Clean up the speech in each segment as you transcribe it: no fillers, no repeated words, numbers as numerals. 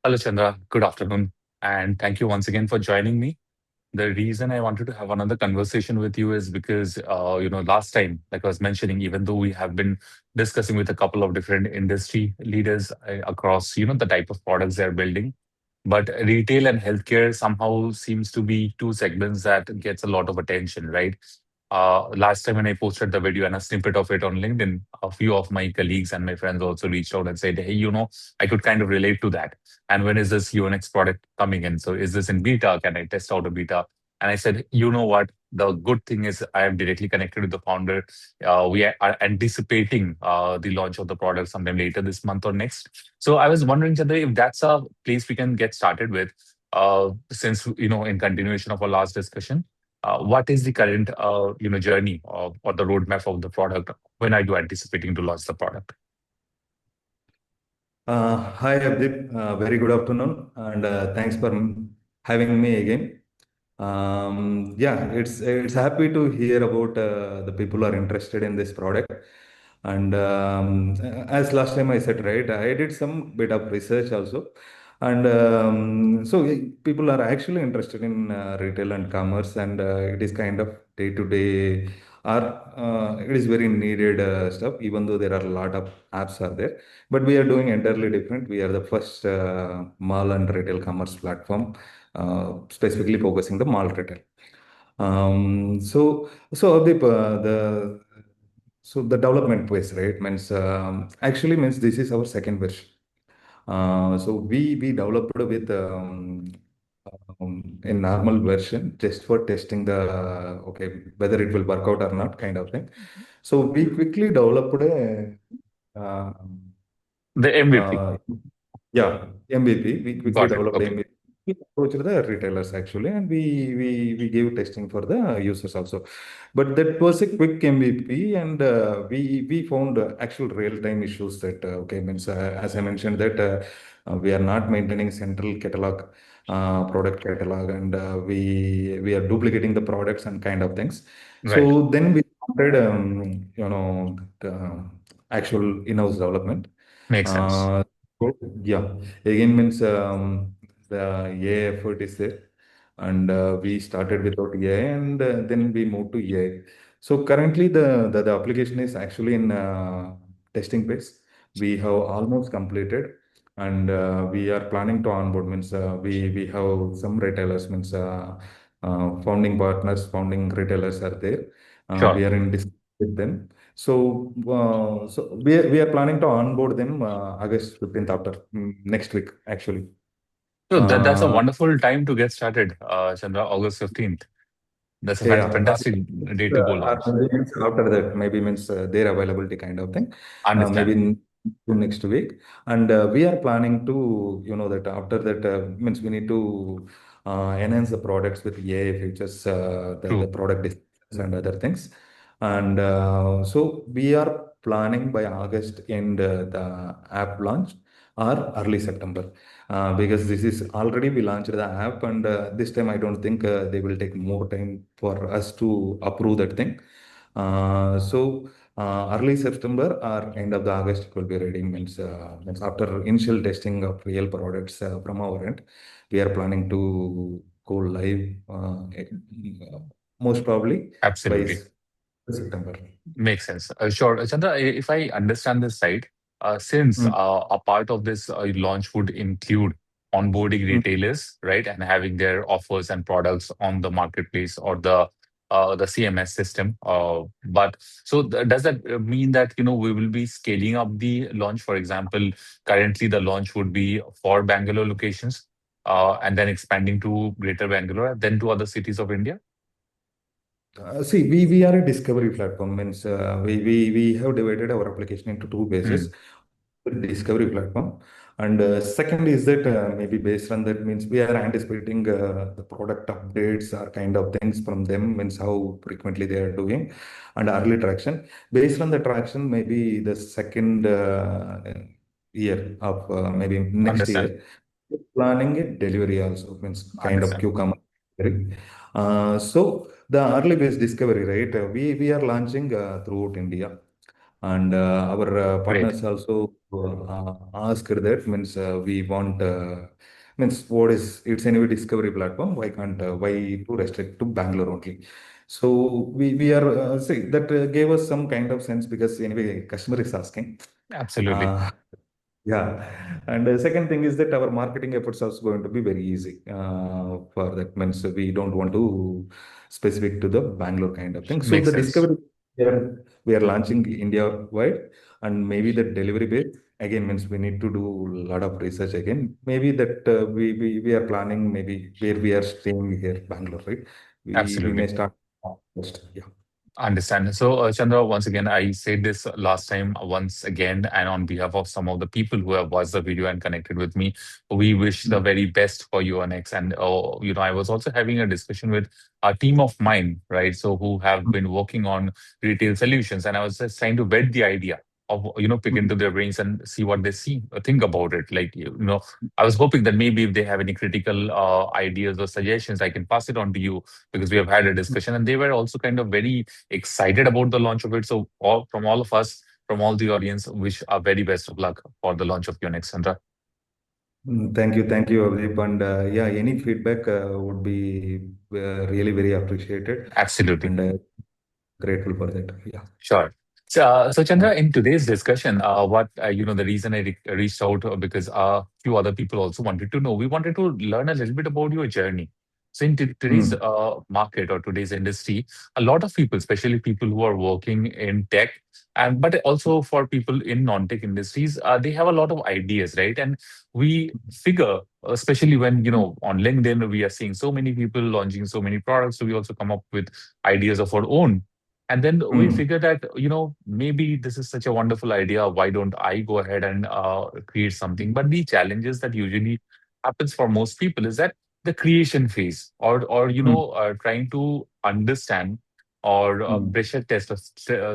Hello, Chandra. Good afternoon. And thank you once again for joining me. The reason I wanted to have another conversation with you is because, last time, like I was mentioning, even though we have been discussing with a couple of different industry leaders across, the type of products they're building, but retail and healthcare somehow seems to be two segments that gets a lot of attention, right? Last time when I posted the video and a snippet of it on LinkedIn, a few of my colleagues and my friends also reached out and said, "Hey, I could kind of relate to that. And when is this UNX product coming in? So is this in beta? Can I test out a beta?" And I said, "You know what? The good thing is I am directly connected with the founder. We are anticipating the launch of the product sometime later this month or next." So I was wondering, Chandra, if that's a place we can get started with, since, in continuation of our last discussion, what is the current, journey or the roadmap of the product? When are you anticipating to launch the product? Hi, Abdip. Very good afternoon, and thanks for having me again. Yeah, it's happy to hear about the people are interested in this product. And as last time I said, right, I did some bit of research also, and people are actually interested in retail and commerce, and it is kind of day to day. Or it is very needed stuff, even though there are a lot of apps are there, but we are doing entirely different. We are the first mall and retail commerce platform, specifically focusing the mall retail. Adip, the development phase, right, means actually means this is our second version. We developed with a normal version just for testing the okay whether it will work out or not kind of thing. So we quickly developed a The MVP. uh, yeah, MVP. We quickly Got it. developed Okay. MVP. We approached the retailers actually, and we gave testing for the users also. But that was a quick MVP, and we found actual real time issues that okay means as I mentioned that we are not maintaining central catalog, product catalog, and we are duplicating the products and kind of things. Right. So then we started the actual in-house development. Makes sense. Uh, yeah, again means the AI effort is there, and we started without AI, and then we moved to AI. So currently, the application is actually in testing phase. We have almost completed, and we are planning to onboard. Means we have some retailers, means founding partners, founding retailers are there. We Sure. are in discussion with them. So we are planning to onboard them August 15th after next week actually. So that's a Uh, wonderful time to get started, Chandra, August 15th. That's a yeah, fantastic day to go or launch. maybe means after that, maybe means their availability kind of thing. Maybe Understand. to next week, and we are planning to that after that means we need to enhance the products with AI features, the True. product descriptions and other things, and so we are planning by August end the app launch or early September. Because this is already we launched the app, and this time I don't think they will take more time for us to approve that thing. Early September or end of the August it will be ready. Means after initial testing of real products from our end, we are planning to go live most probably by Absolutely. September. Makes sense. Sure. Chandra, if I understand this right, since Mm, a part of this launch would include onboarding mm. retailers, right, and having their offers and products on the marketplace or the CMS system. But so does that mean that we will be scaling up the launch? For example, currently the launch would be for Bangalore locations, and then expanding to Greater Bangalore, then to other cities of India. See, we are a discovery platform. Means we have divided our application into two bases. Hmm. Discovery platform, and second is that maybe based on that means we are anticipating the product updates or kind of things from them. Means how frequently they are doing, and early traction. Based on the traction, maybe the second year of maybe next Understand. year, planning a delivery also means kind of Understand. cucumber. So the early based discovery, right? We are launching throughout India. And our Great. partners also asked that means we want means what is it's anyway discovery platform. Why can't why to restrict to Bangalore only? So we are see that gave us some kind of sense because anyway customer is asking. Absolutely. Uh, yeah, and the second thing is that our marketing efforts are also going to be very easy. For that means we don't want to specific to the Bangalore kind of thing. So Makes the sense. discovery we are launching India wide, and maybe the delivery base again means we need to do a lot of research again. Maybe that we are planning maybe where we are staying here, Bangalore, right? We may Absolutely. start first. Yeah. Understand. So, Chandra, once again, I said this last time, once again, and on behalf of some of the people who have watched the video and connected with me, we wish the Mm. very best for you next. And, I was also having a discussion with a team of mine, right? So, who have been working on retail solutions. And I was just trying to vet the idea of, pick into Mm. their brains and see what they think about it. Like, I was hoping that maybe if they have any critical ideas or suggestions, I can pass it on to you because we have had a discussion. And they were also kind of very excited about the launch of it. So, from all of us, from all the audience, wish our very best of luck for the launch of Unix, Sandra. Thank you, Abdeep. And yeah, any feedback would be really very appreciated, Absolutely. and grateful for that. Yeah. Sure. So Uh, Chandra, in today's discussion, the reason I reached out because a few other people also wanted to know. We wanted to learn a little bit about your journey. So in today's mm, market or today's industry, a lot of people, especially people who are working in tech, and but also for people in non-tech industries, they have a lot of ideas, right? And we figure, especially when on LinkedIn, we are seeing so many people launching so many products, so we also come up with ideas of our own. And then we mm, figure that, maybe this is such a wonderful idea. Why don't I go ahead and create something? But the challenges that usually happens for most people is that the creation phase or mm, trying to understand or mm, pressure test or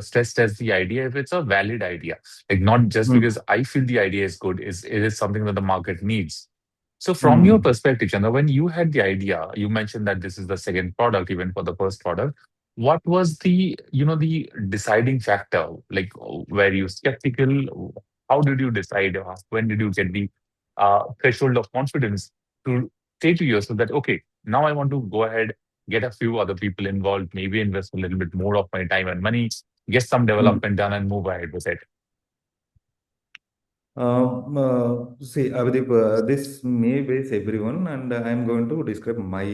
stress test the idea if it's a valid idea. Like not just mm, because I feel the idea is good, is it is something that the market needs. So from your mm, perspective, Chandra, when you had the idea, you mentioned that this is the second product, even for the first product. What was the deciding factor? Like, were you skeptical? How did you decide? When did you get the threshold of confidence to say to yourself that, okay, now I want to go ahead, get a few other people involved, maybe invest a little bit more of my time and money, get some mm. development done and move ahead with it? See, Abdeep, this may base everyone, and I'm going to describe my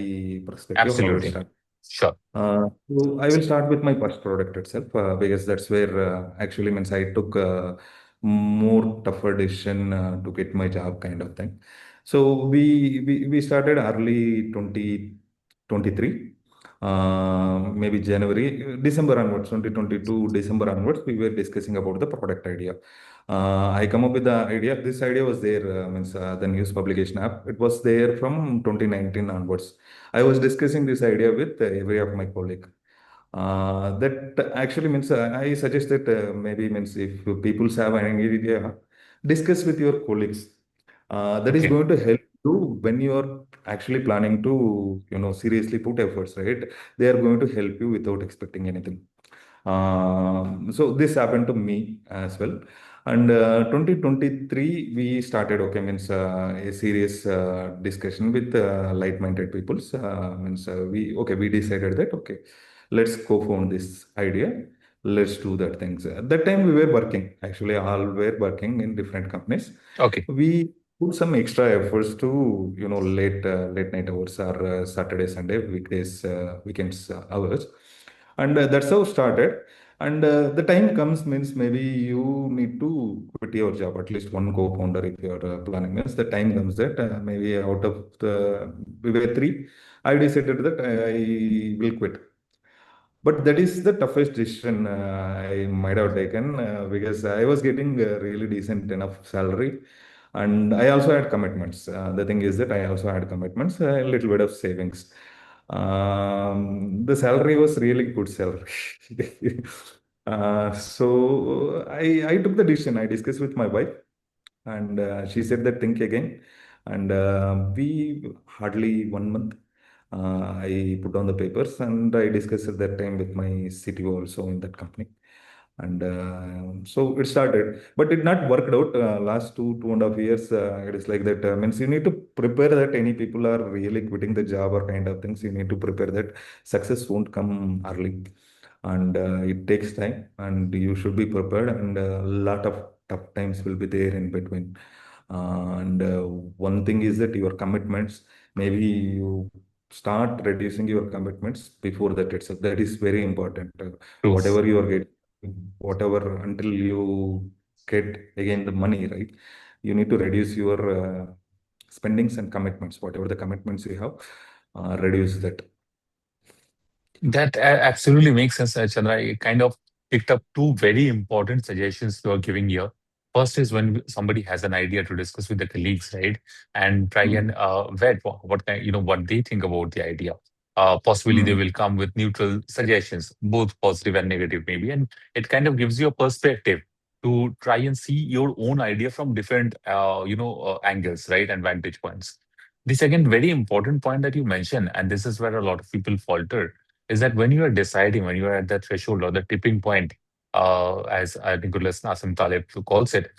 perspective how it Absolutely. started. Sure. So I will start with my first product itself because that's where actually means I took a more tougher decision to get my job kind of thing. So we started early 2023, maybe January, December onwards, 2022 December onwards, we were discussing about the product idea. I come up with the idea. This idea was there, means the news publication app. It was there from 2019 onwards. I was discussing this idea with every of my colleague. That actually means I suggest that maybe means if people have an idea, discuss with your colleagues. That is Okay. going to help you when you are actually planning to seriously put efforts, right? They are going to help you without expecting anything. So this happened to me as well. And 2023, we started, okay, means a serious discussion with like-minded peoples. We decided that, okay, let's co-found this idea. Let's do that things. At that time, we were working, actually, all were working in different companies. Okay. We put some extra efforts to, late night hours or Saturday, Sunday, weekdays, weekends hours. And that's how it started. And the time comes means maybe you need to quit your job, at least one co-founder if you're planning means the time comes that maybe out of the, we were three, I decided that I will quit. But that is the toughest decision I might have taken because I was getting a really decent enough salary, and I also had commitments. The thing is that I also had commitments, a little bit of savings. The salary was really good salary. So I took the decision. I discussed with my wife, and she said that think again. And we hardly 1 month. I put on the papers and I discussed at that time with my CTO also in that company. And so it started, but it not worked out. Last 2.5 years, it is like that. Means you need to prepare that any people are really quitting the job or kind of things. You need to prepare that success won't come early, and it takes time, and you should be prepared. And a lot of tough times will be there in between. And one thing is that your commitments, maybe you start reducing your commitments before that itself. That is very important. True. Whatever you are getting, whatever, until you get again the money, right? You need to reduce your spendings and commitments. Whatever the commitments you have, reduce that. That absolutely makes sense, Chandra. I kind of picked up two very important suggestions you are giving here. First is when somebody has an idea to discuss with the colleagues, right, and try and Mm. vet what kind, what they think about the idea. Possibly they Mm. will come with neutral suggestions, both positive and negative, maybe, and it kind of gives you a perspective to try and see your own idea from different, angles, right, and vantage points. The second very important point that you mentioned, and this is where a lot of people falter, is that when you are deciding, when you are at the threshold or the tipping point, as Nicholas Nassim Taleb calls it,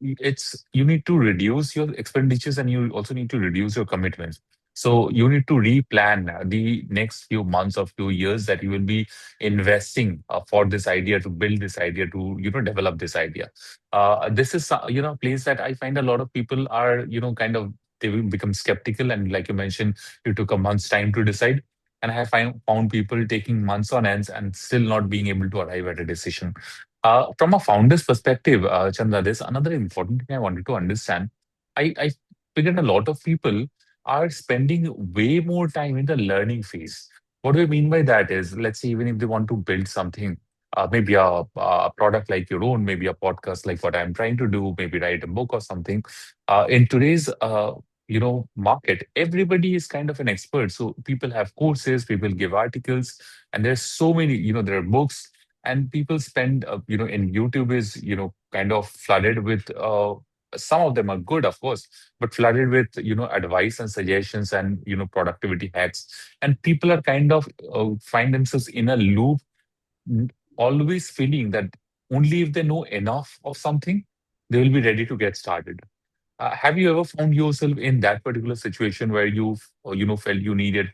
it's you need to reduce your expenditures and you also need to reduce your commitments. So you need to replan the next few months or few years that you will be investing for this idea, to build this idea, to develop this idea. This is a place that I find a lot of people are kind of, they will become skeptical, and like you mentioned, you took a month's time to decide, and I have found people taking months on ends and still not being able to arrive at a decision. From a founder's perspective, Chandra, there's another important thing I wanted to understand. I figured a lot of people are spending way more time in the learning phase. What do I mean by that is, let's say, even if they want to build something, maybe a product like your own, maybe a podcast like what I'm trying to do, maybe write a book or something. In today's market, everybody is kind of an expert, so people have courses, people give articles, and there's so many, there are books, and people spend in YouTube is kind of flooded with some of them are good, of course, but flooded with advice and suggestions and productivity hacks, and people are kind of find themselves in a loop, always feeling that only if they know enough of something, they will be ready to get started. Have you ever found yourself in that particular situation where felt you need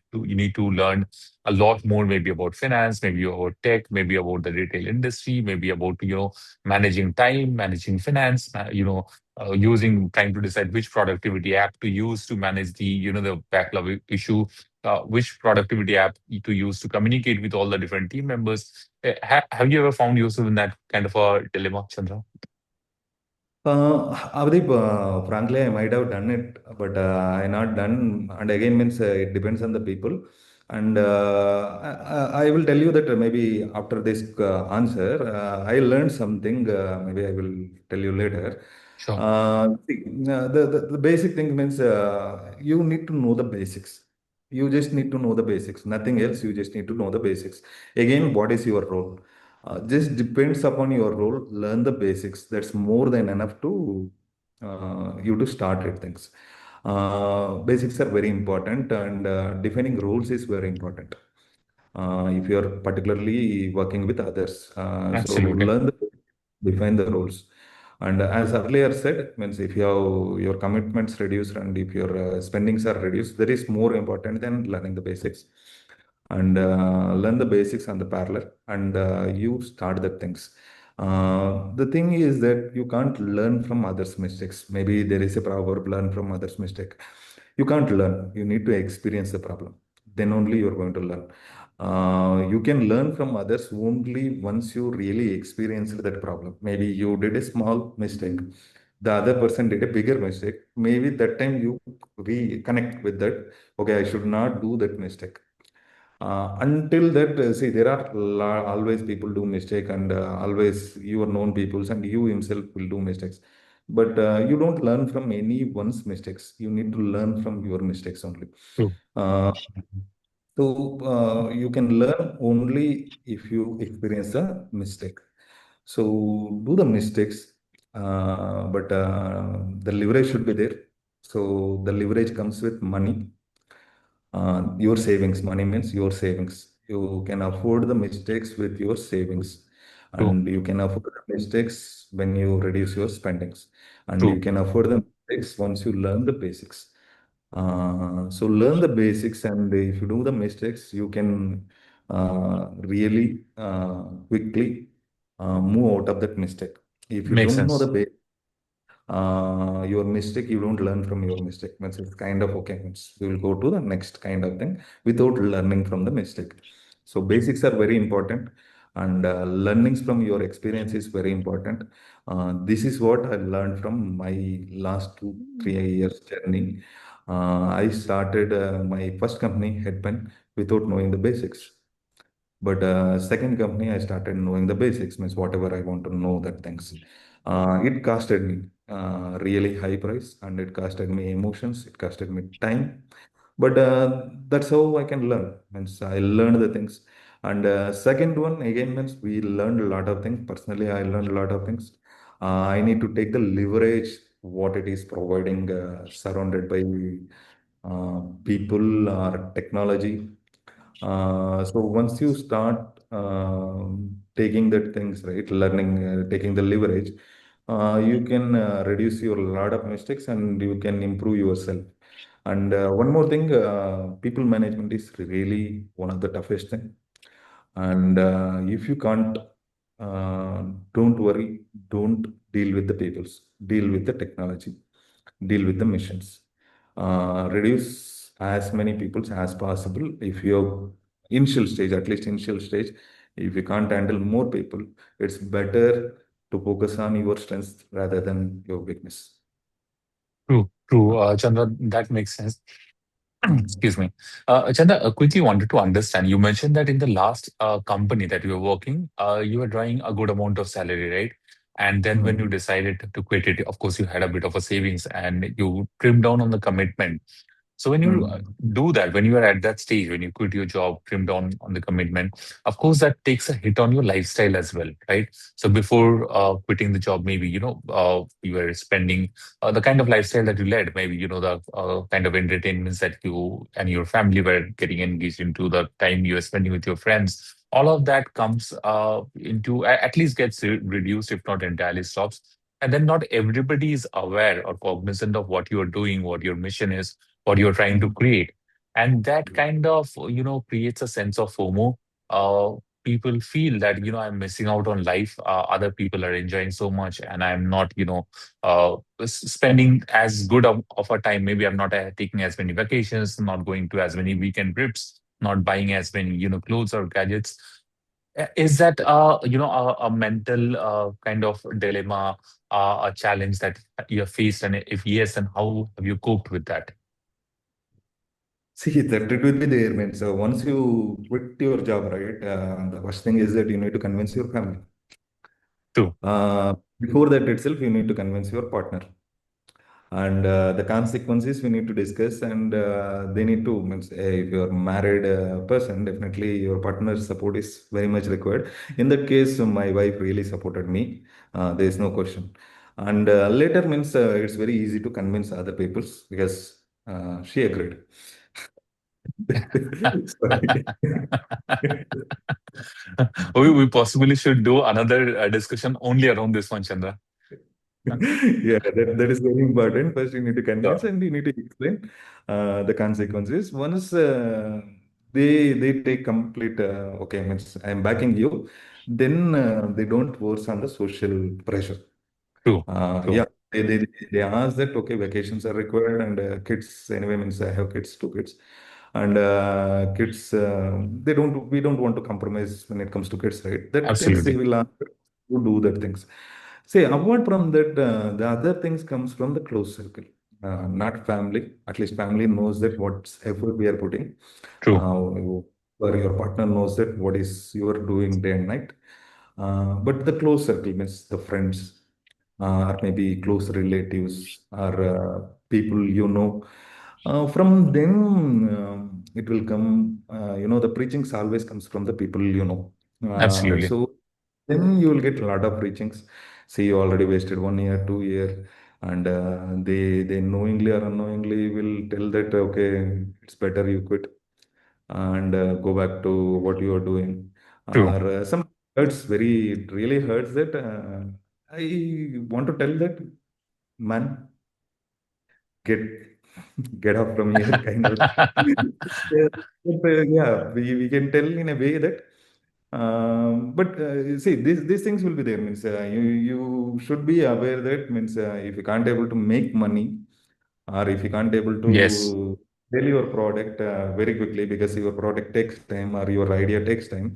to learn a lot more, maybe about finance, maybe about tech, maybe about the retail industry, maybe about managing time, managing finance, using trying to decide which productivity app to use to manage the backlog issue, which productivity app to use to communicate with all the different team members. Have you ever found yourself in that kind of a dilemma, Chandra? Avdeep, frankly, I might have done it, but I not done. And again, means it depends on the people. And I will tell you that maybe after this answer, I learned something. Maybe I will tell you later. Sure. See, the basic thing means you need to know the basics. You just need to know the basics. Nothing else. You just need to know the basics. Again, what is your role? Just depends upon your role. Learn the basics. That's more than enough to you to start with things. Basics are very important, and defining rules is very important. If you are particularly working with others, so Absolutely. define the rules. And as earlier said, means if you have your commitments reduced and if your spendings are reduced, that is more important than learning the basics. And learn the basics on the parallel, and you start the things. The thing is that you can't learn from others' mistakes. Maybe there is a proverb, learn from others' mistake. You can't learn. You need to experience the problem. Then only you're going to learn. You can learn from others only once you really experienced that problem. Maybe you did a small mistake, the other person did a bigger mistake. Maybe that time you reconnect with that. Okay, I should not do that mistake. Until that, see, there are always people do mistake, and always your known peoples and you himself will do mistakes. But you don't learn from anyone's mistakes. You need to learn from your mistakes only. True. Uh, so you can learn only if you experience a mistake. So do the mistakes, but the leverage should be there. So the leverage comes with money. Your savings. Money means your savings. You can afford the mistakes with your savings. True. and you can afford the mistakes when you reduce your spendings, and you True. can afford the mistakes once you learn the basics. So learn the basics, and if you do the mistakes, you can really quickly move out of that mistake. If you Makes don't know the sense. basics, your mistake, you don't learn from your mistake. Means it's kind of okay. Means we will go to the next kind of thing without learning from the mistake. So basics are very important, and learnings from your experience is very important. This is what I learned from my last 2 3 years journey. I started my first company, Headpen, without knowing the basics. But second company, I started knowing the basics, means whatever I want to know that things. It costed me really high price, and it costed me emotions, it costed me time. But that's how I can learn. Means I learned the things. And second one again means we learned a lot of things. Personally, I learned a lot of things. I need to take the leverage what it is providing, surrounded by people or technology. So once you start taking that things right, learning, taking the leverage, you can reduce your lot of mistakes and you can improve yourself. And one more thing, people management is really one of the toughest thing. And if you can't, don't worry, don't deal with the peoples, deal with the technology, deal with the missions. Reduce as many peoples as possible. If your initial stage, at least initial stage, if you can't handle more people, it's better to focus on your strengths rather than your weakness. True. True. Chandra, that makes sense. Mm. Excuse me. Chanda, quickly wanted to understand. You mentioned that in the last company that you were working, you were drawing a good amount of salary, right? And then when you Mm. decided to quit it, of course, you had a bit of a savings and you trimmed down on the commitment. So when you Mm. do that, when you are at that stage, when you quit your job, trim down on the commitment, of course that takes a hit on your lifestyle as well, right? So before quitting the job, maybe you were spending the kind of lifestyle that you led, maybe the kind of entertainments that you and your family were getting engaged into, the time you were spending with your friends. All of that comes into at least gets reduced, if not entirely stops. And then not everybody is aware or cognizant of what you are doing, what your mission is, what you're trying to Mm. create. And that kind of, creates a sense of FOMO. Uh, People feel that, I'm missing out on life. Other people are enjoying so much, and I'm not, spending as good of a time. Maybe I'm not taking as many vacations, not going to as many weekend trips, not buying as many, clothes or gadgets. Is that, a mental kind of dilemma, a challenge that you have faced? And if yes, then how have you coped with that? See, that it will be there, man. So once you quit your job, right, the first thing is that you need to convince your family. True. Before that itself, you need to convince your partner. And the consequences we need to discuss, and they need to, means, if you're a married person, definitely your partner's support is very much required. In that case, my wife really supported me. There is no question. And later means it's very easy to convince other peoples because she agreed. Sorry. We possibly should do another discussion only around this one, Chandra. Yeah, that is very important. First, you need to convince Sure. and you need to explain the consequences. Once they take complete, okay, means I'm backing you, then they don't force on the social pressure. True. Yeah, True. they ask that, okay, vacations are required, and kids, anyway, means I have kids, two kids. And kids, we don't want to compromise when it comes to kids, right? That things they Absolutely. will ask to do that things. See, apart from that, the other things comes from the close circle, not family. At least family knows that what effort we are putting. True. Or your partner knows that what is you are doing day and night. But the close circle means the friends, or maybe close relatives, or people you know. From them, it will come. The preachings always comes from the people you know. Absolutely. So then you will get a lot of preachings. See, you already wasted 1 year, 2 year, and they knowingly or unknowingly will tell that, okay, it's better you quit and go back to what you are doing, True. or some hurts very, it really hurts that I want to tell that man, get get off from here, kind of. Yeah, yeah, we can tell in a way that, but see, these things will be there. Means you should be aware that means if you can't able to make money, or if you can't able Yes. to sell your product very quickly because your product takes time or your idea takes time,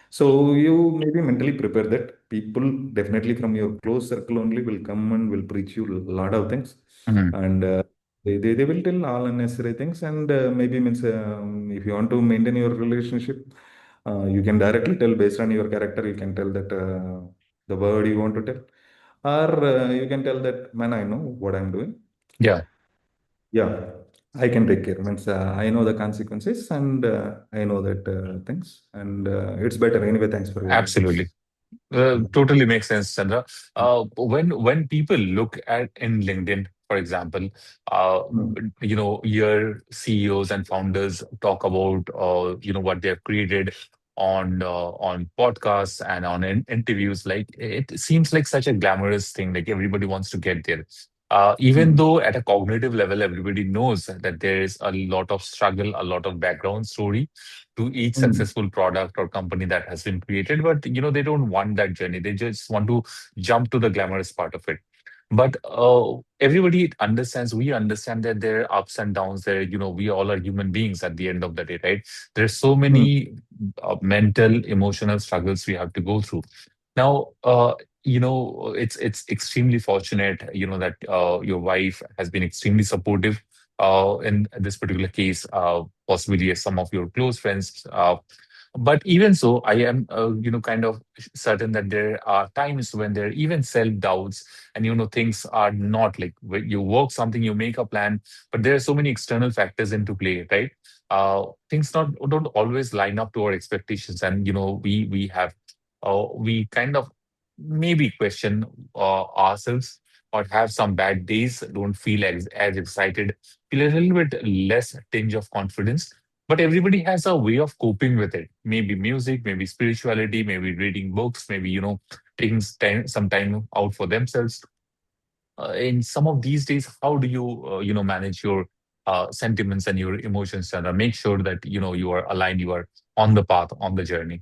so you maybe mentally prepare that people definitely from your close circle only will come and will preach you a lot of things, Mhm. and they will tell all unnecessary things, and maybe means if you want to maintain your relationship, you can directly tell based on your character, you can tell that the word you want to tell, or you can tell that man, I know what I'm doing. Yeah, Yeah, I can take care. Means I know the consequences, and I know that things, and it's better anyway. Thanks for your absolutely. inputs. Totally makes sense, Chandra. When people look at in LinkedIn, for example, uh, Mm, your CEOs and founders talk about what they have created on podcasts and on interviews. Like it seems like such a glamorous thing. Like everybody wants to get there. Even mm, though at a cognitive level, everybody knows that there is a lot of struggle, a lot of background story to each mm, successful product or company that has been created, but they don't want that journey. They just want to jump to the glamorous part of it. But everybody understands, we understand that there are ups and downs there. We all are human beings at the end of the day, right? There's so mm, many mental emotional struggles we have to go through. Now, it's extremely fortunate, that your wife has been extremely supportive in this particular case, possibly as some of your close friends. But even so, I am, kind of certain that there are times when there are even self doubts, and things are not like when you work something, you make a plan, but there are so many external factors into play, right? Things not don't always line up to our expectations, and we kind of maybe question ourselves or have some bad days, don't feel as excited, feel a little bit less tinge of confidence. But everybody has a way of coping with it. Maybe music, maybe spirituality, maybe reading books, maybe taking some time out for themselves. In some of these days, how do you manage your sentiments and your emotions, and make sure that you are aligned, you are on the path, on the journey?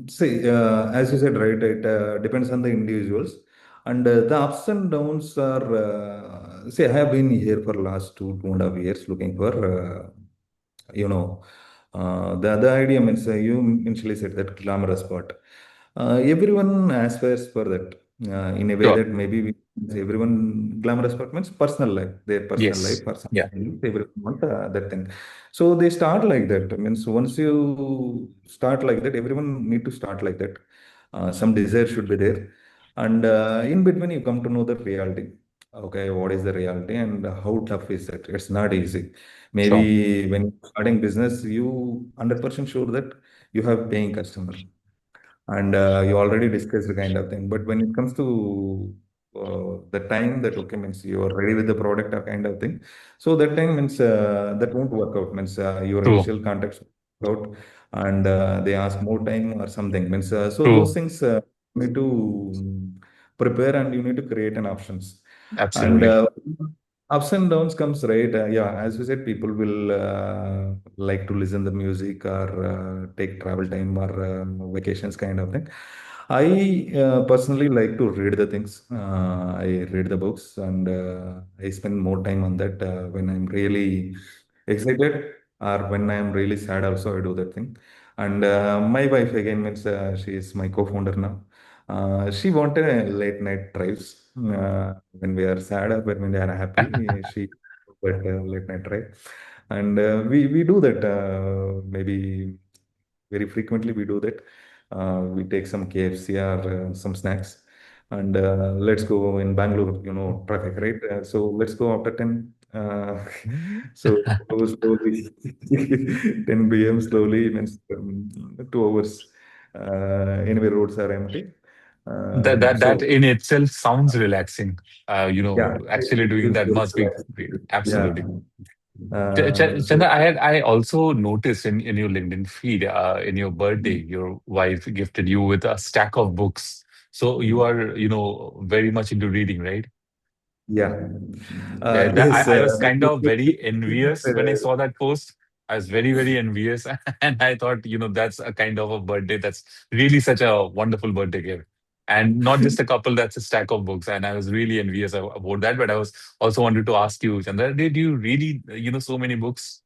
See, as you said, right, it depends on the individuals, and the ups and downs are. See, I have been here for last 2.5 years looking for, you know, the idea means you initially said that glamorous part. Everyone aspires for that in a way Sure. that maybe everyone glamorous part means personal life, their personal life Yes. or something. Yeah. Everyone want that thing. So they start like that. Means once you start like that, everyone need to start like that. Some desire should be there, and in between you come to know the reality. Okay, what is the reality and how tough is it? It's not easy. Sure. Maybe when you're starting business, you 100% sure that you have paying customer, and you already discussed the kind of thing. But when it comes to the time that okay means you are ready with the product or kind of thing, so that time means that won't work out. Means your True. initial contacts won't work out, and they ask more time or something. Means so those True. things you need to prepare, and you need to create an options. And Absolutely. ups and downs comes, right. Yeah, as you said, people will like to listen the music or take travel time or vacations kind of thing. I personally like to read the things. I read the books, and I spend more time on that when I'm really excited or when I'm really sad. Also, I do that thing. And my wife again means she is my co-founder now. She wanted a late night drives when we are sad or when we are happy. She but late night drive, and we do that maybe very frequently. We do that. We take some KFC or some snacks, and let's go in Bangalore. Traffic, right? So let's go after 10. So go slowly, 10 p.m. slowly means 2 hours. Anyway, roads are empty. That So in itself sounds relaxing. yeah, Actually doing it's that very must be relaxing. great. Yeah, Absolutely. So Chandra, I also noticed in your LinkedIn feed, in your birthday, your wife gifted you with a stack of books. So you are, very much into reading, right? yeah, Yeah, yes, I was that kind book of is very envious when I uh, saw that post. I was very, very envious. And I thought, that's a kind of a birthday that's really such a wonderful birthday gift. And not just a couple, that's a stack of books. And I was really envious about that. But I was also wanted to ask you, Chandra, did you really, so many books?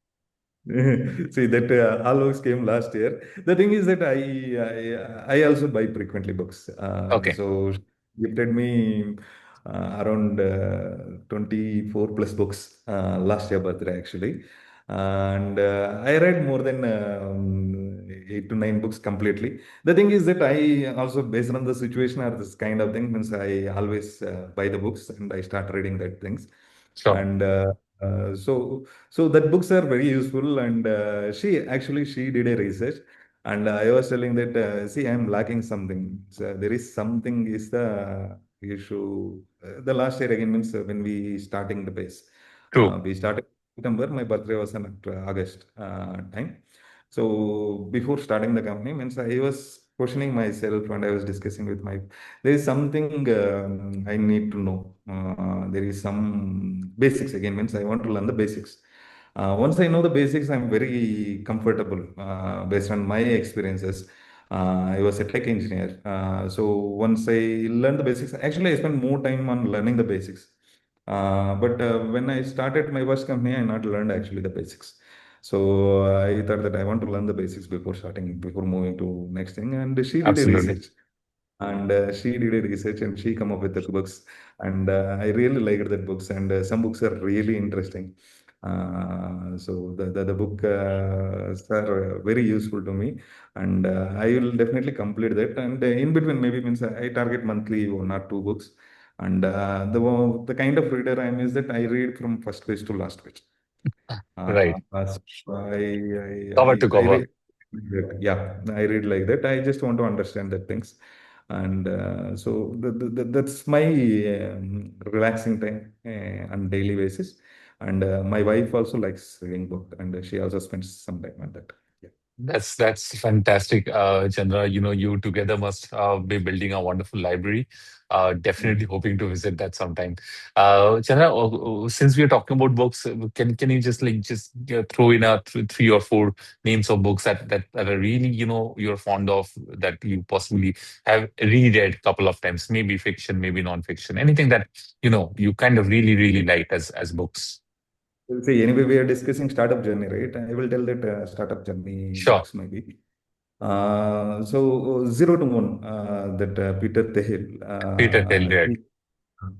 See that always came last year. The thing is that I also buy frequently books. Okay, So she gifted me around 24 plus books last year birthday actually, and I read more than 8 to 9 books completely. The thing is that I also based on the situation or this kind of thing means I always buy the books and I start reading that things, sure. and so that books are very useful, and she did a research, and I was telling that see I'm lacking something. So there is something is the issue. The last year again means when we starting the base, True, we started September. My birthday was in August time. So before starting the company means I was questioning myself and I was discussing with my there is something I need to know. There is some basics again, means I want to learn the basics. Once I know the basics, I'm very comfortable based on my experiences. I was a tech engineer. So once I learned the basics, actually, I spent more time on learning the basics. But when I started my first company, I not learned actually the basics. So I thought that I want to learn the basics before starting, before moving to next thing. And she did a absolutely. research, and she did a research and she come up with the books, and I really liked that books, and some books are really interesting. So the book are very useful to me, and I will definitely complete that, and in between maybe means I target monthly 1 or 2 books, and the kind of reader I am is that I read from first page to last page. Right. So Cover to I cover. read, yeah, I read like that. I just want to understand the things, and so that's my relaxing time on daily basis. And my wife also likes reading book, and she also spends some time on that. Yeah. That's fantastic, Chandra. You together must be building a wonderful library. Mm. Definitely hoping to visit that sometime. Chandra, since we are talking about books, can you just throw in a three or four names of books that are really you're fond of, that you possibly have reread couple of times, maybe fiction, maybe non-fiction, anything that you kind of really like as books. See, anyway, we are discussing startup journey, right? I will tell that startup journey Sure, books maybe. So zero to one, that Peter Thiel, Peter Thiel read.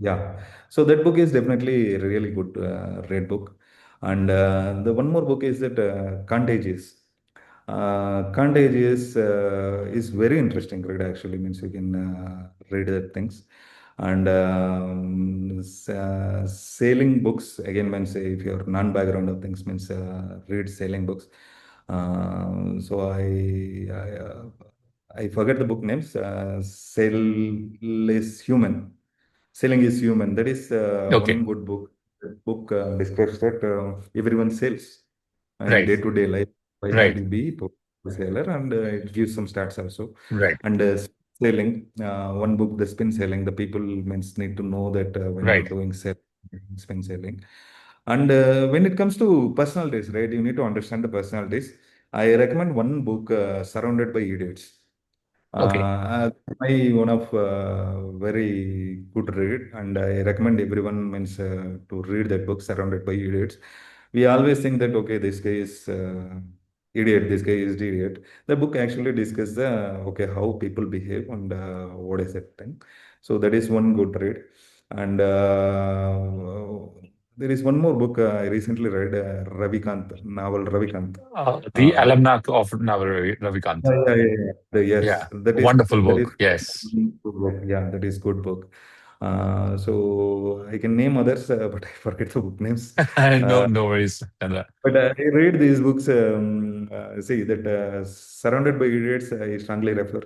yeah. So that book is definitely a really good read book. And the one more book is that Contagious. Contagious is very interesting read actually, means you can read the things. And sailing books again means if you're non-background of things means read sailing books. So I forget the book names. Sail is Human. Sailing is Human. That is Okay, one good book. That book describes that everyone sails in right, day-to-day life. Why can't right, you be a sailor? And it gives some stats also. right, And sailing, one book, the spin sailing. The people means need to know that when you're right. doing spin sailing. And when it comes to personalities, right, you need to understand the personalities. I recommend one book, Surrounded by Idiots. Okay. My one of very good read, and I recommend everyone means to read that book, Surrounded by Idiots. We always think that okay, this guy is idiot, this guy is idiot. The book actually discusses okay how people behave and what is that thing. So that is one good read, and there is one more book I recently read, Ravikant novel Ravikant. The Uh, alumni of Ravikant. Yes, Yeah, wonderful that is book. Yes. good book. Yeah, that is good book. So I can name others, but I forget the book names. No, Uh, no worries, Chandra. but I read these books. See that Surrounded by Idiots, I strongly refer,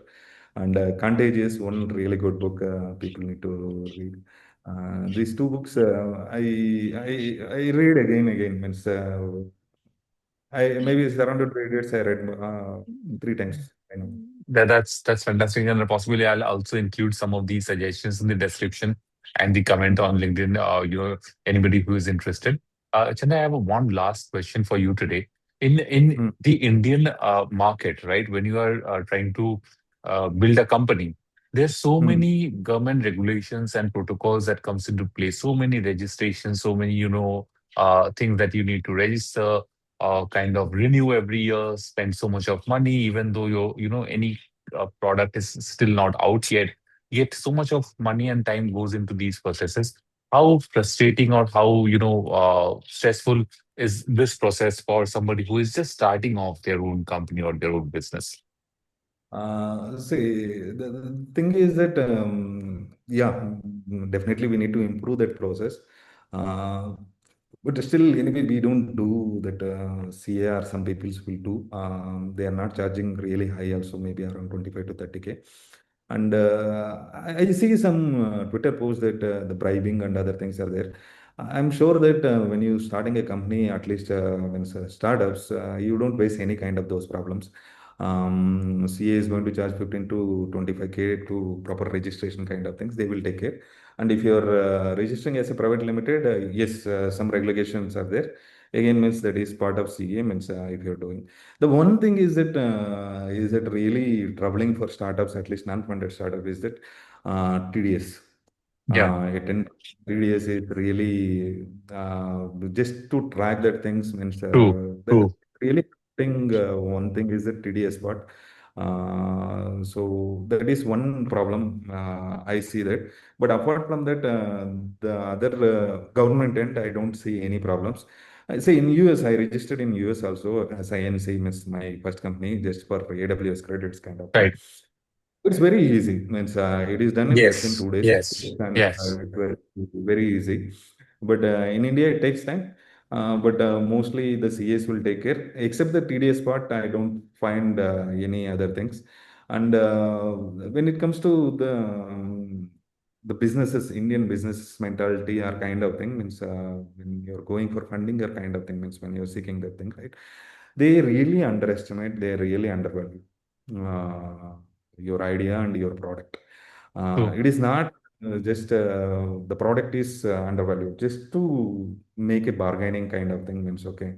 and Contagious, one really good book. People need to read. These two books, I read again. Means I maybe it's around 2 idiots. I read three times. I know. That's fantastic, and possibly I'll also include some of these suggestions in the description and the comment on LinkedIn. Anybody who is interested. Chanda, I have one last question for you today. In Mm, the Indian market, right? When you are trying to build a company, there's so mm. many government regulations and protocols that comes into play. So many registrations, so many things that you need to register, kind of renew every year, spend so much of money, even though any product is still not out yet. Yet so much of money and time goes into these processes. How frustrating or how stressful is this process for somebody who is just starting off their own company or their own business? See, the thing is that, yeah, definitely we need to improve that process. Uh, but still, anyway, we don't do that. CA or some peoples will do. They are not charging really high, also maybe around 25 to 30K. And I see some Twitter posts that the bribing and other things are there. I'm sure that when you starting a company, at least when startups, you don't face any kind of those problems. CA is going to charge 15 to 25K to proper registration kind of things. They will take care. And if you're registering as a private limited, yes, some regulations are there. Again, means that is part of CA, means if you're doing. The one thing is that really troubling for startups, at least non-funded startup, is that TDS. Yeah, TDS is really just to track that things means true, that true, really thing. One thing is the TDS part. So that is one problem. I see that. But apart from that, the other government end, I don't see any problems. I say in US, I registered in US also as INC, means my first company, just for AWS credits kind of thing. right. It's very easy. Means it is done in less than Yes, 2 days, yes, and yes, it's very easy. But in India, it takes time. But mostly the CS will take care. Except the TDS part, I don't find any other things. And when it comes to the businesses, Indian business mentality or kind of thing, means when you're going for funding or kind of thing, means when you're seeking that thing, right? They really underestimate, they really undervalue uh, your idea and your product. true, It is not just the product is undervalued. Just to make a bargaining kind of thing means okay.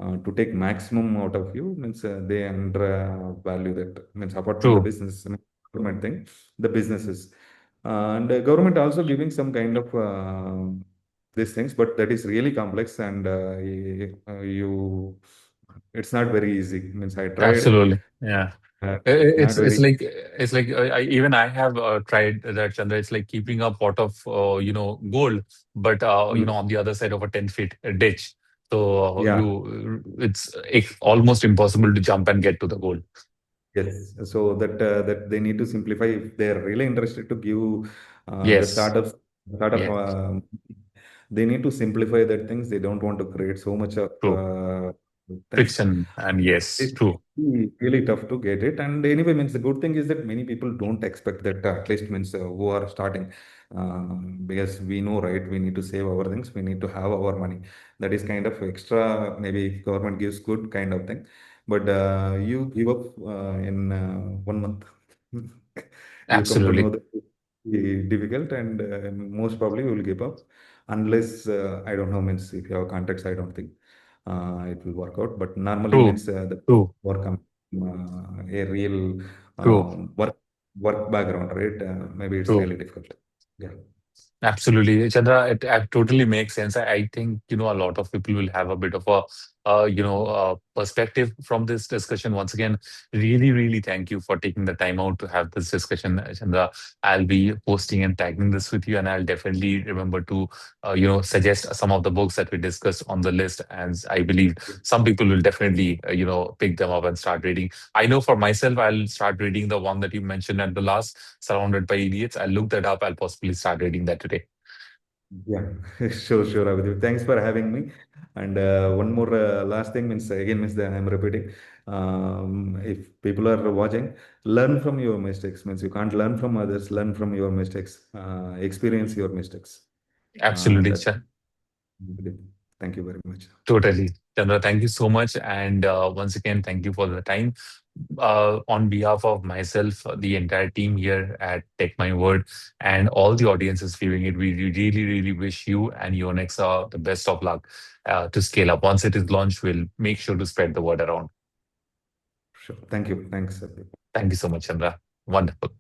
To take maximum out of you means they undervalue that. Means apart from the true. business I mean, government thing, the businesses and government also giving some kind of these things, but that is really complex and you it's not very easy. Means I tried. Absolutely. Yeah. It's not It's very. like even I have tried that, Chandra. It's like keeping a pot of gold, but Mm, on the other side of a 10 feet ditch. So yeah. it's almost impossible to jump and get to the goal. Yes. So that they need to simplify if they are really interested to give the Yes. startup Yes. they need to simplify that things. They don't want to create so much of True. things. Friction and yes. It's True. really tough to get it. And anyway, means the good thing is that many people don't expect that, at least means who are starting. Because we know, right? We need to save our things. We need to have our money. That is kind of extra, maybe if government gives good kind of thing. But you give up in 1 month. You come to know Absolutely. that it's difficult and most probably you will give up. Unless, I don't know, means if you have contacts, I don't think it will work out. But normally True. means the True. work a real True. work background, right? Maybe it's True. really difficult. Yeah. Absolutely, Chandra. It totally makes sense. I think a lot of people will have a bit of a perspective from this discussion. Once again, really, really thank you for taking the time out to have this discussion, Chandra. I'll be posting and tagging this with you, and I'll definitely remember to suggest some of the books that we discussed on the list. And I believe some people will definitely pick them up and start reading. I know for myself, I'll start reading the one that you mentioned at the last, Surrounded by Idiots. I'll look that up. I'll possibly start reading that today. Yeah, sure, Abhijit. Thanks for having me. And one more last thing means again means that I'm repeating. If people are watching, learn from your mistakes. Means you can't learn from others. Learn from your mistakes. Experience your mistakes. Absolutely, That's thank you very much. totally. Chandra, thank you so much. And once again, thank you for the time. On behalf of myself, the entire team here at Take My Word, and all the audiences viewing it, we really, really wish you and Yonex the best of luck to scale up. Once it is launched, we'll make sure to spread the word around. Sure. Thank you. Thanks. Thank you so much, Chandra. Wonderful.